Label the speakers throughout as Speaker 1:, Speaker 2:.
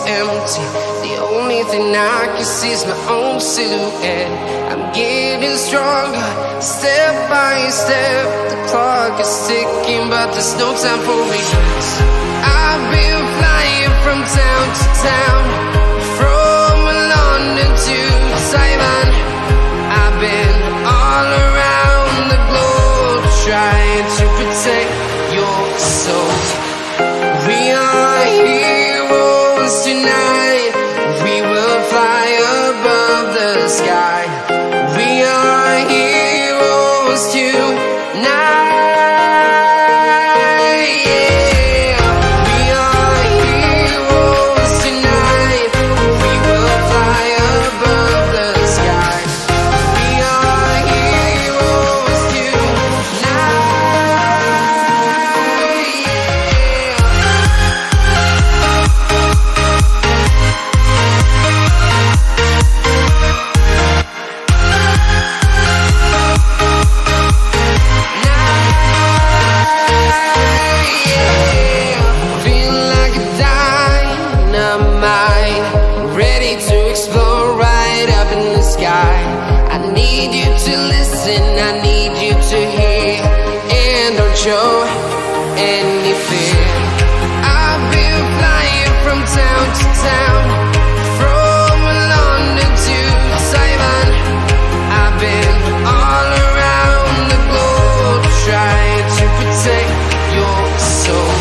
Speaker 1: empty. The only thing I can see is my own silhouette. I'm getting stronger, step by step. The clock is ticking, but there's no time for regrets. I've been flying from town to town, from London to Taiwan. I've been all around the globe, trying to protect your soul. We are heroes tonight. We will fly above the sky. We are heroes tonight. Show any fear. I've been flying from town to town, from London to Taiwan. I've been all around the globe, trying to protect your soul.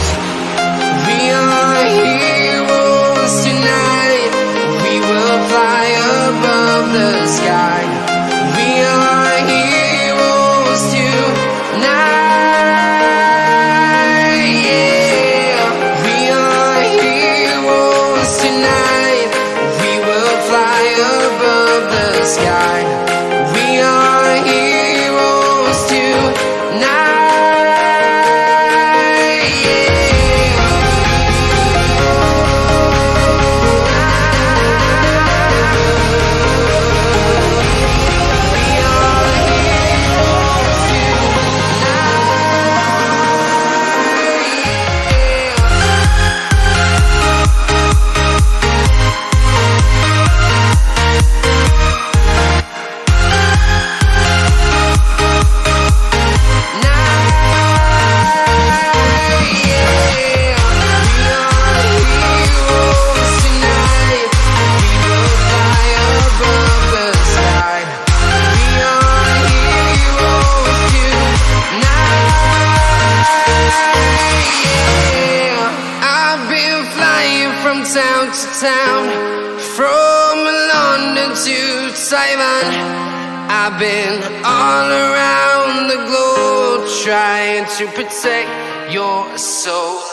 Speaker 1: We are heroes tonight. We will fly above the sky. We are heroes tonight. Sky. We are heroes tonight. Town to town, from London to Taiwan. I've been all around the globe, trying to protect your soul.